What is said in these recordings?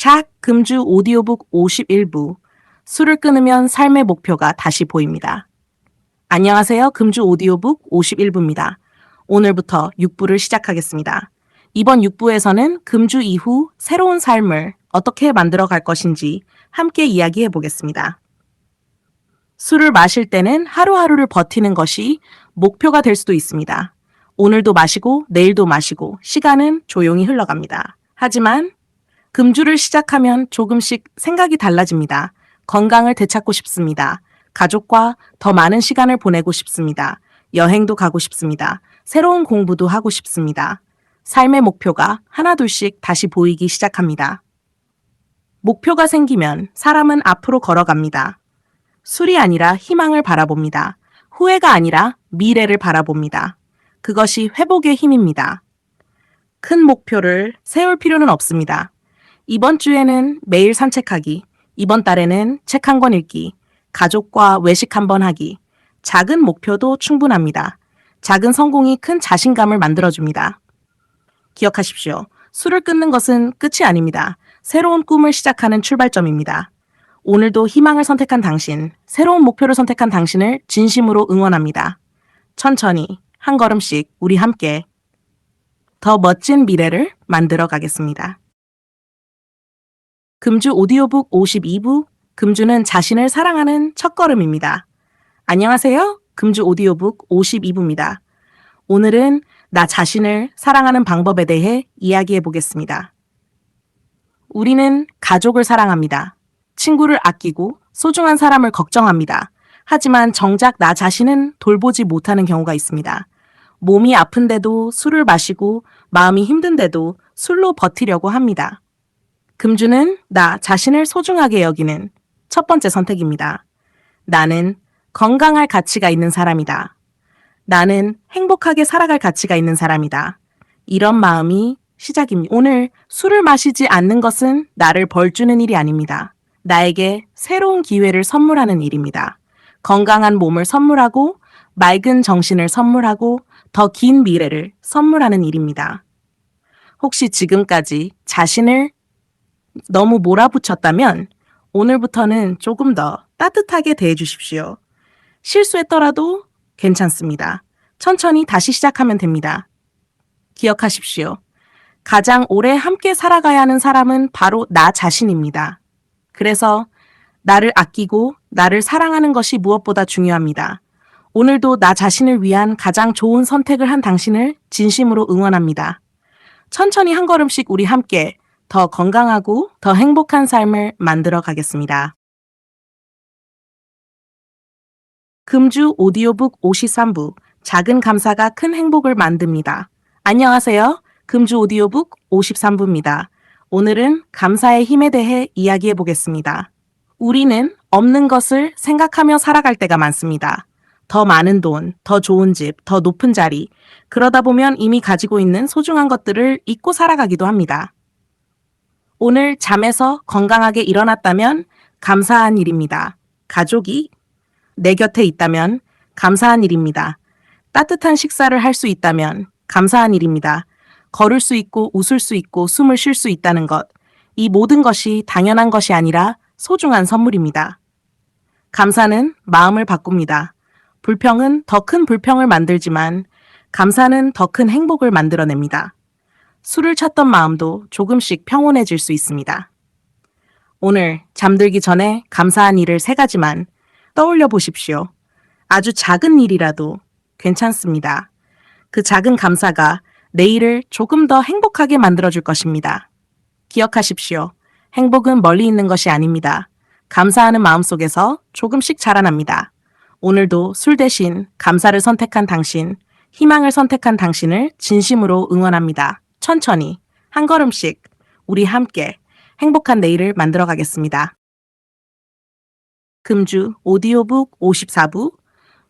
샥 금주 오디오북 51부 술을 끊으면 삶의 목표가 다시 보입니다. 안녕하세요. 금주 오디오북 51부입니다. 오늘부터 6부를 시작하겠습니다. 이번 6부에서는 금주 이후 새로운 삶을 어떻게 만들어 갈 것인지 함께 이야기해 보겠습니다. 술을 마실 때는 하루하루를 버티는 것이 목표가 될 수도 있습니다. 오늘도 마시고 내일도 마시고 시간은 조용히 흘러갑니다. 하지만 금주를 시작하면 조금씩 생각이 달라집니다. 건강을 되찾고 싶습니다. 가족과 더 많은 시간을 보내고 싶습니다. 여행도 가고 싶습니다. 새로운 공부도 하고 싶습니다. 삶의 목표가 하나둘씩 다시 보이기 시작합니다. 목표가 생기면 사람은 앞으로 걸어갑니다. 술이 아니라 희망을 바라봅니다. 후회가 아니라 미래를 바라봅니다. 그것이 회복의 힘입니다. 큰 목표를 세울 필요는 없습니다. 이번 주에는 매일 산책하기, 이번 달에는 책 한 권 읽기, 가족과 외식 한 번 하기, 작은 목표도 충분합니다. 작은 성공이 큰 자신감을 만들어줍니다. 기억하십시오. 술을 끊는 것은 끝이 아닙니다. 새로운 꿈을 시작하는 출발점입니다. 오늘도 희망을 선택한 당신, 새로운 목표를 선택한 당신을 진심으로 응원합니다. 천천히, 한 걸음씩 우리 함께 더 멋진 미래를 만들어 가겠습니다. 금주 오디오북 52부, 금주는 자신을 사랑하는 첫걸음입니다. 안녕하세요. 금주 오디오북 52부입니다. 오늘은 나 자신을 사랑하는 방법에 대해 이야기해 보겠습니다. 우리는 가족을 사랑합니다. 친구를 아끼고 소중한 사람을 걱정합니다. 하지만 정작 나 자신은 돌보지 못하는 경우가 있습니다. 몸이 아픈데도 술을 마시고 마음이 힘든데도 술로 버티려고 합니다. 금주는 나 자신을 소중하게 여기는 첫 번째 선택입니다. 나는 건강할 가치가 있는 사람이다. 나는 행복하게 살아갈 가치가 있는 사람이다. 이런 마음이 시작입니다. 오늘 술을 마시지 않는 것은 나를 벌주는 일이 아닙니다. 나에게 새로운 기회를 선물하는 일입니다. 건강한 몸을 선물하고 맑은 정신을 선물하고 더 긴 미래를 선물하는 일입니다. 혹시 지금까지 자신을 너무 몰아붙였다면 오늘부터는 조금 더 따뜻하게 대해 주십시오. 실수했더라도 괜찮습니다. 천천히 다시 시작하면 됩니다. 기억하십시오. 가장 오래 함께 살아가야 하는 사람은 바로 나 자신입니다. 그래서 나를 아끼고 나를 사랑하는 것이 무엇보다 중요합니다. 오늘도 나 자신을 위한 가장 좋은 선택을 한 당신을 진심으로 응원합니다. 천천히 한 걸음씩 우리 함께 더 건강하고 더 행복한 삶을 만들어 가겠습니다. 금주 오디오북 53부, 작은 감사가 큰 행복을 만듭니다. 안녕하세요. 금주 오디오북 53부입니다. 오늘은 감사의 힘에 대해 이야기해 보겠습니다. 우리는 없는 것을 생각하며 살아갈 때가 많습니다. 더 많은 돈, 더 좋은 집, 더 높은 자리, 그러다 보면 이미 가지고 있는 소중한 것들을 잊고 살아가기도 합니다. 오늘 잠에서 건강하게 일어났다면 감사한 일입니다. 가족이 내 곁에 있다면 감사한 일입니다. 따뜻한 식사를 할 수 있다면 감사한 일입니다. 걸을 수 있고 웃을 수 있고 숨을 쉴 수 있다는 것, 이 모든 것이 당연한 것이 아니라 소중한 선물입니다. 감사는 마음을 바꿉니다. 불평은 더 큰 불평을 만들지만 감사는 더 큰 행복을 만들어냅니다. 술을 찾던 마음도 조금씩 평온해질 수 있습니다. 오늘 잠들기 전에 감사한 일을 3가지만 떠올려 보십시오. 아주 작은 일이라도 괜찮습니다. 그 작은 감사가 내일을 조금 더 행복하게 만들어줄 것입니다. 기억하십시오. 행복은 멀리 있는 것이 아닙니다. 감사하는 마음 속에서 조금씩 자라납니다. 오늘도 술 대신 감사를 선택한 당신, 희망을 선택한 당신을 진심으로 응원합니다. 천천히, 한 걸음씩 우리 함께 행복한 내일을 만들어 가겠습니다. 금주 오디오북 54부,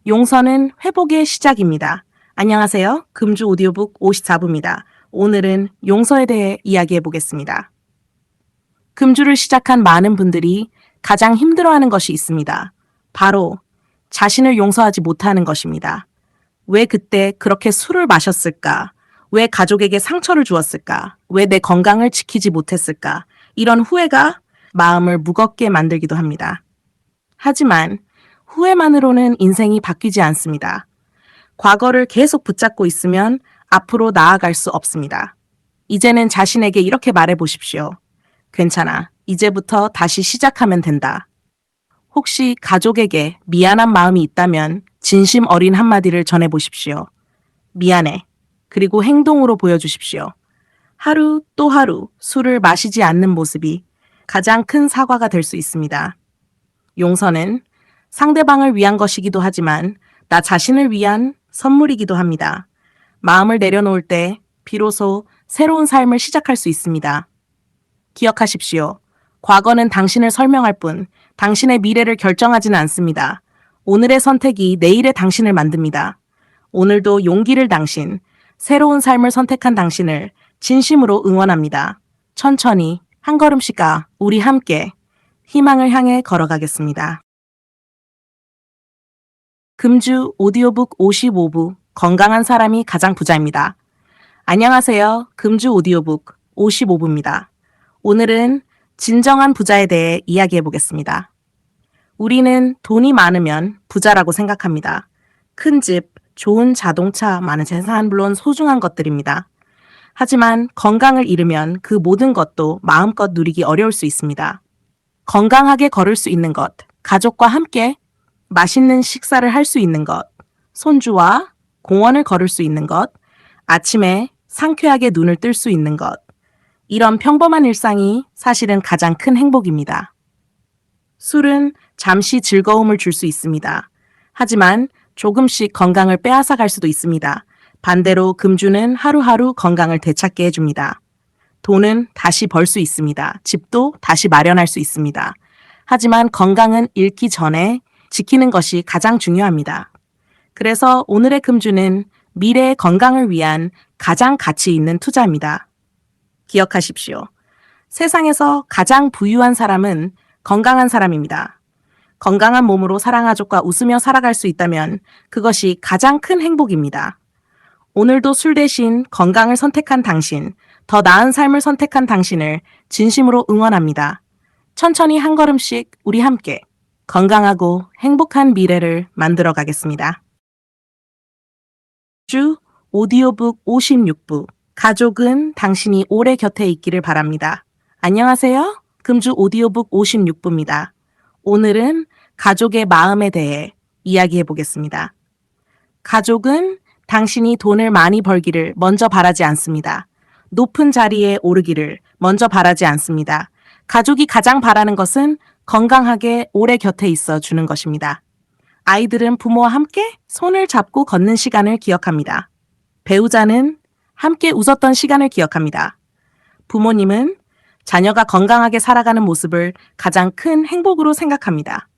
용서는 회복의 시작입니다. 안녕하세요. 금주 오디오북 54부입니다. 오늘은 용서에 대해 이야기해 보겠습니다. 금주를 시작한 많은 분들이 가장 힘들어하는 것이 있습니다. 바로 자신을 용서하지 못하는 것입니다. 왜 그때 그렇게 술을 마셨을까? 왜 가족에게 상처를 주었을까? 왜 내 건강을 지키지 못했을까? 이런 후회가 마음을 무겁게 만들기도 합니다. 하지만 후회만으로는 인생이 바뀌지 않습니다. 과거를 계속 붙잡고 있으면 앞으로 나아갈 수 없습니다. 이제는 자신에게 이렇게 말해 보십시오. 괜찮아. 이제부터 다시 시작하면 된다. 혹시 가족에게 미안한 마음이 있다면 진심 어린 한마디를 전해 보십시오. 미안해. 그리고 행동으로 보여주십시오. 하루 또 하루 술을 마시지 않는 모습이 가장 큰 사과가 될 수 있습니다. 용서는 상대방을 위한 것이기도 하지만 나 자신을 위한 선물이기도 합니다. 마음을 내려놓을 때 비로소 새로운 삶을 시작할 수 있습니다. 기억하십시오. 과거는 당신을 설명할 뿐 당신의 미래를 결정하지는 않습니다. 오늘의 선택이 내일의 당신을 만듭니다. 오늘도 용기를 당신, 새로운 삶을 선택한 당신을 진심으로 응원합니다. 천천히 한 걸음씩 우리 함께 희망을 향해 걸어가겠습니다. 금주 오디오북 55부 건강한 사람이 가장 부자입니다. 안녕하세요. 금주 오디오북 55부입니다. 오늘은 진정한 부자에 대해 이야기해 보겠습니다. 우리는 돈이 많으면 부자라고 생각합니다. 큰 집, 좋은 자동차, 많은 재산, 물론 소중한 것들입니다. 하지만 건강을 잃으면 그 모든 것도 마음껏 누리기 어려울 수 있습니다. 건강하게 걸을 수 있는 것, 가족과 함께 맛있는 식사를 할 수 있는 것, 손주와 공원을 걸을 수 있는 것, 아침에 상쾌하게 눈을 뜰 수 있는 것, 이런 평범한 일상이 사실은 가장 큰 행복입니다. 술은 잠시 즐거움을 줄 수 있습니다. 하지만 조금씩 건강을 빼앗아 갈 수도 있습니다. 반대로 금주는 하루하루 건강을 되찾게 해줍니다. 돈은 다시 벌 수 있습니다. 집도 다시 마련할 수 있습니다. 하지만 건강은 잃기 전에 지키는 것이 가장 중요합니다. 그래서 오늘의 금주는 미래의 건강을 위한 가장 가치 있는 투자입니다. 기억하십시오. 세상에서 가장 부유한 사람은 건강한 사람입니다. 건강한 몸으로 사랑가족과 웃으며 살아갈 수 있다면 그것이 가장 큰 행복입니다. 오늘도 술 대신 건강을 선택한 당신, 더 나은 삶을 선택한 당신을 진심으로 응원합니다. 천천히 한 걸음씩 우리 함께 건강하고 행복한 미래를 만들어 가겠습니다. 주 오디오북 56부 가족은 당신이 오래 곁에 있기를 바랍니다. 안녕하세요. 금주 오디오북 56부입니다. 오늘은 가족의 마음에 대해 이야기해 보겠습니다. 가족은 당신이 돈을 많이 벌기를 먼저 바라지 않습니다. 높은 자리에 오르기를 먼저 바라지 않습니다. 가족이 가장 바라는 것은 건강하게 오래 곁에 있어 주는 것입니다. 아이들은 부모와 함께 손을 잡고 걷는 시간을 기억합니다. 배우자는 함께 웃었던 시간을 기억합니다. 부모님은 자녀가 건강하게 살아가는 모습을 가장 큰 행복으로 생각합니다.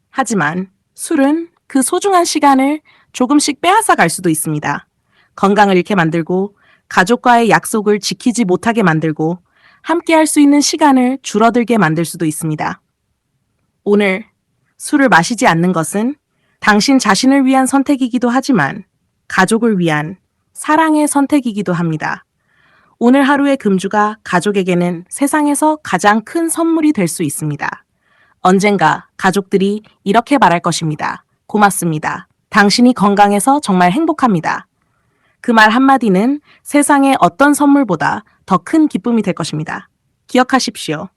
하지만 술은 그 소중한 시간을 조금씩 빼앗아 갈 수도 있습니다. 건강을 잃게 만들고 가족과의 약속을 지키지 못하게 만들고 함께 할 수 있는 시간을 줄어들게 만들 수도 있습니다. 오늘 술을 마시지 않는 것은 당신 자신을 위한 선택이기도 하지만 가족을 위한 사랑의 선택이기도 합니다. 오늘 하루의 금주가 가족에게는 세상에서 가장 큰 선물이 될 수 있습니다. 언젠가 가족들이 이렇게 말할 것입니다. 고맙습니다. 당신이 건강해서 정말 행복합니다. 그 말 한마디는 세상의 어떤 선물보다 더 큰 기쁨이 될 것입니다. 기억하십시오.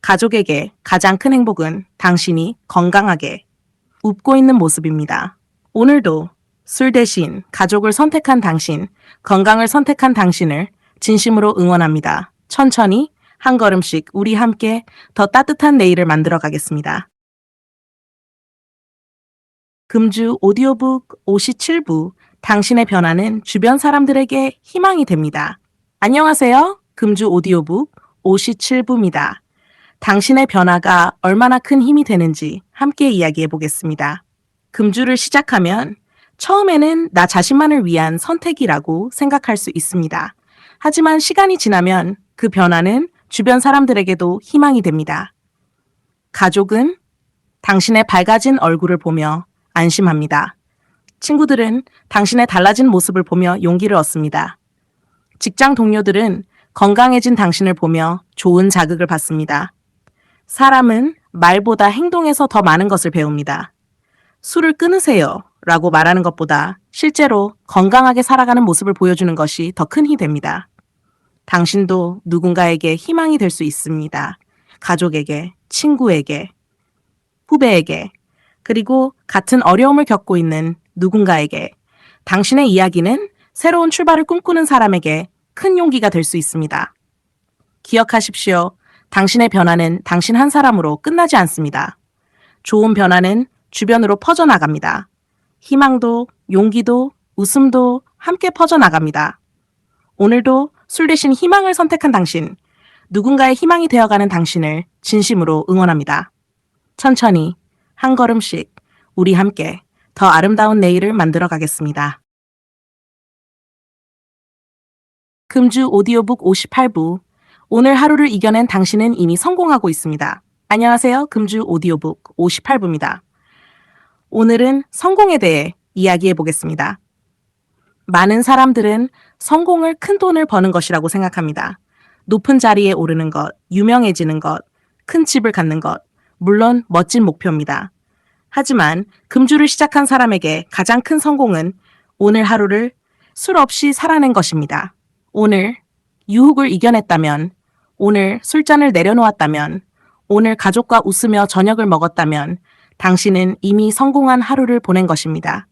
가족에게 가장 큰 행복은 당신이 건강하게 웃고 있는 모습입니다. 오늘도 술 대신 가족을 선택한 당신, 건강을 선택한 당신을 진심으로 응원합니다. 천천히 한 걸음씩 우리 함께 더 따뜻한 내일을 만들어 가겠습니다. 금주 오디오북 57부 당신의 변화는 주변 사람들에게 희망이 됩니다. 안녕하세요. 금주 오디오북 57부입니다. 당신의 변화가 얼마나 큰 힘이 되는지 함께 이야기해 보겠습니다. 금주를 시작하면 처음에는 나 자신만을 위한 선택이라고 생각할 수 있습니다. 하지만 시간이 지나면 그 변화는 주변 사람들에게도 희망이 됩니다. 가족은 당신의 밝아진 얼굴을 보며 안심합니다. 친구들은 당신의 달라진 모습을 보며 용기를 얻습니다. 직장 동료들은 건강해진 당신을 보며 좋은 자극을 받습니다. 사람은 말보다 행동에서 더 많은 것을 배웁니다. 술을 끊으세요 라고 말하는 것보다 실제로 건강하게 살아가는 모습을 보여주는 것이 더 큰 힘이 됩니다. 당신도 누군가에게 희망이 될 수 있습니다. 가족에게, 친구에게, 후배에게, 그리고 같은 어려움을 겪고 있는 누군가에게 당신의 이야기는 새로운 출발을 꿈꾸는 사람에게 큰 용기가 될 수 있습니다. 기억하십시오. 당신의 변화는 당신 한 사람으로 끝나지 않습니다. 좋은 변화는 주변으로 퍼져나갑니다. 희망도, 용기도, 웃음도 함께 퍼져나갑니다. 오늘도 술 대신 희망을 선택한 당신, 누군가의 희망이 되어가는 당신을 진심으로 응원합니다. 천천히, 한 걸음씩, 우리 함께 더 아름다운 내일을 만들어 가겠습니다. 금주 오디오북 58부. 오늘 하루를 이겨낸 당신은 이미 성공하고 있습니다. 안녕하세요. 금주 오디오북 58부입니다. 오늘은 성공에 대해 이야기해 보겠습니다. 많은 사람들은 성공을 큰 돈을 버는 것이라고 생각합니다. 높은 자리에 오르는 것, 유명해지는 것, 큰 집을 갖는 것, 물론 멋진 목표입니다. 하지만 금주를 시작한 사람에게 가장 큰 성공은 오늘 하루를 술 없이 살아낸 것입니다. 오늘 유혹을 이겨냈다면, 오늘 술잔을 내려놓았다면, 오늘 가족과 웃으며 저녁을 먹었다면 당신은 이미 성공한 하루를 보낸 것입니다.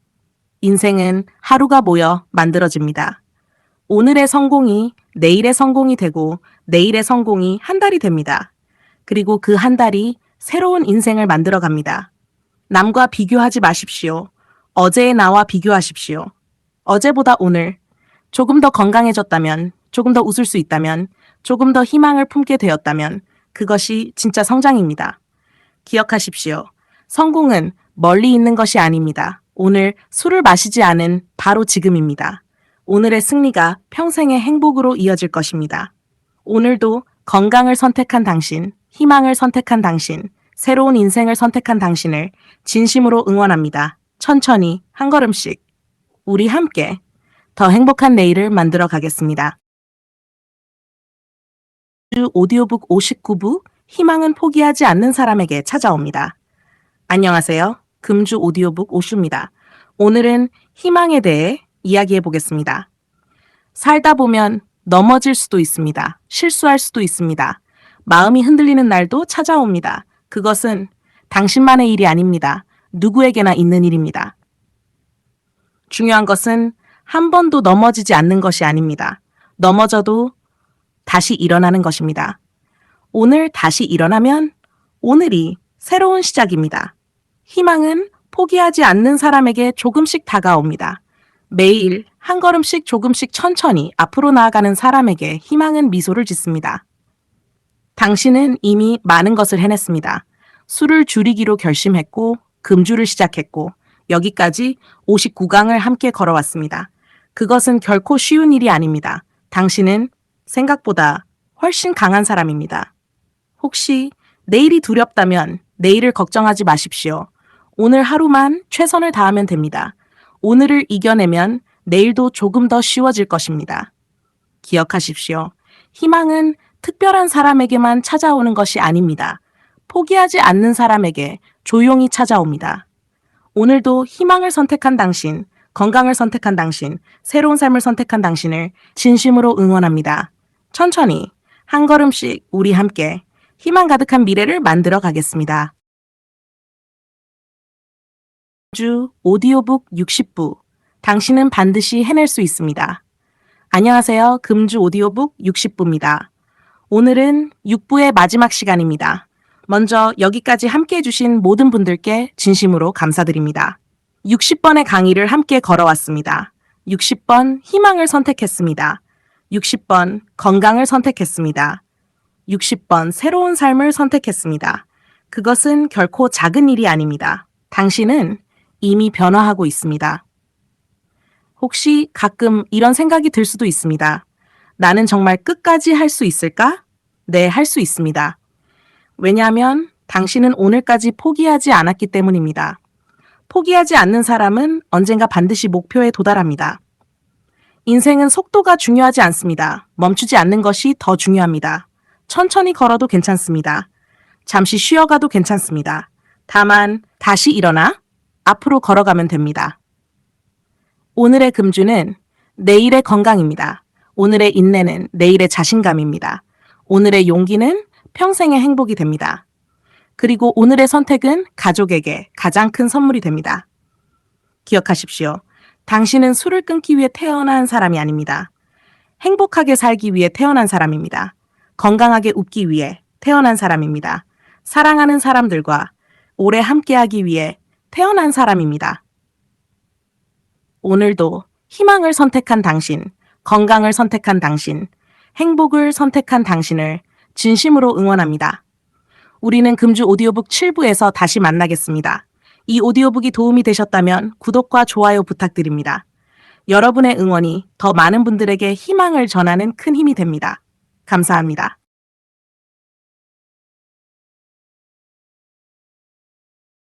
인생은 하루가 모여 만들어집니다. 오늘의 성공이 내일의 성공이 되고 내일의 성공이 한 달이 됩니다. 그리고 그 한 달이 새로운 인생을 만들어 갑니다. 남과 비교하지 마십시오. 어제의 나와 비교하십시오. 어제보다 오늘 조금 더 건강해졌다면, 조금 더 웃을 수 있다면, 조금 더 희망을 품게 되었다면 그것이 진짜 성장입니다. 기억하십시오. 성공은 멀리 있는 것이 아닙니다. 오늘 술을 마시지 않은 바로 지금입니다. 오늘의 승리가 평생의 행복으로 이어질 것입니다. 오늘도 건강을 선택한 당신, 희망을 선택한 당신, 새로운 인생을 선택한 당신을 진심으로 응원합니다. 천천히 한 걸음씩 우리 함께 더 행복한 내일을 만들어 가겠습니다. 오디오북 59부 희망은 포기하지 않는 사람에게 찾아옵니다. 안녕하세요. 금주 오디오북 오슈입니다. 오늘은 희망에 대해 이야기해 보겠습니다. 살다 보면 넘어질 수도 있습니다. 실수할 수도 있습니다. 마음이 흔들리는 날도 찾아옵니다. 그것은 당신만의 일이 아닙니다. 누구에게나 있는 일입니다. 중요한 것은 한 번도 넘어지지 않는 것이 아닙니다. 넘어져도 다시 일어나는 것입니다. 오늘 다시 일어나면 오늘이 새로운 시작입니다. 희망은 포기하지 않는 사람에게 조금씩 다가옵니다. 매일 한 걸음씩 조금씩 천천히 앞으로 나아가는 사람에게 희망은 미소를 짓습니다. 당신은 이미 많은 것을 해냈습니다. 술을 줄이기로 결심했고, 금주를 시작했고, 여기까지 59강을 함께 걸어왔습니다. 그것은 결코 쉬운 일이 아닙니다. 당신은 생각보다 훨씬 강한 사람입니다. 혹시 내일이 두렵다면 내일을 걱정하지 마십시오. 오늘 하루만 최선을 다하면 됩니다. 오늘을 이겨내면 내일도 조금 더 쉬워질 것입니다. 기억하십시오. 희망은 특별한 사람에게만 찾아오는 것이 아닙니다. 포기하지 않는 사람에게 조용히 찾아옵니다. 오늘도 희망을 선택한 당신, 건강을 선택한 당신, 새로운 삶을 선택한 당신을 진심으로 응원합니다. 천천히 한 걸음씩 우리 함께 희망 가득한 미래를 만들어 가겠습니다. 주 오디오북 60부. 당신은 반드시 해낼 수 있습니다. 안녕하세요. 금주 오디오북 60부입니다. 오늘은 6부의 마지막 시간입니다. 먼저 여기까지 함께 해주신 모든 분들께 진심으로 감사드립니다. 60번의 강의를 함께 걸어왔습니다. 60번 희망을 선택했습니다. 60번 건강을 선택했습니다. 60번 새로운 삶을 선택했습니다. 그것은 결코 작은 일이 아닙니다. 당신은 이미 변화하고 있습니다. 혹시 가끔 이런 생각이 들 수도 있습니다. 나는 정말 끝까지 할 수 있을까? 네, 할 수 있습니다. 왜냐하면 당신은 오늘까지 포기하지 않았기 때문입니다. 포기하지 않는 사람은 언젠가 반드시 목표에 도달합니다. 인생은 속도가 중요하지 않습니다. 멈추지 않는 것이 더 중요합니다. 천천히 걸어도 괜찮습니다. 잠시 쉬어가도 괜찮습니다. 다만 다시 일어나 앞으로 걸어가면 됩니다. 오늘의 금주는 내일의 건강입니다. 오늘의 인내는 내일의 자신감입니다. 오늘의 용기는 평생의 행복이 됩니다. 그리고 오늘의 선택은 가족에게 가장 큰 선물이 됩니다. 기억하십시오. 당신은 술을 끊기 위해 태어난 사람이 아닙니다. 행복하게 살기 위해 태어난 사람입니다. 건강하게 웃기 위해 태어난 사람입니다. 사랑하는 사람들과 오래 함께하기 위해 태어난 사람입니다. 오늘도 희망을 선택한 당신, 건강을 선택한 당신, 행복을 선택한 당신을 진심으로 응원합니다. 우리는 금주 오디오북 7부에서 다시 만나겠습니다. 이 오디오북이 도움이 되셨다면 구독과 좋아요 부탁드립니다. 여러분의 응원이 더 많은 분들에게 희망을 전하는 큰 힘이 됩니다. 감사합니다.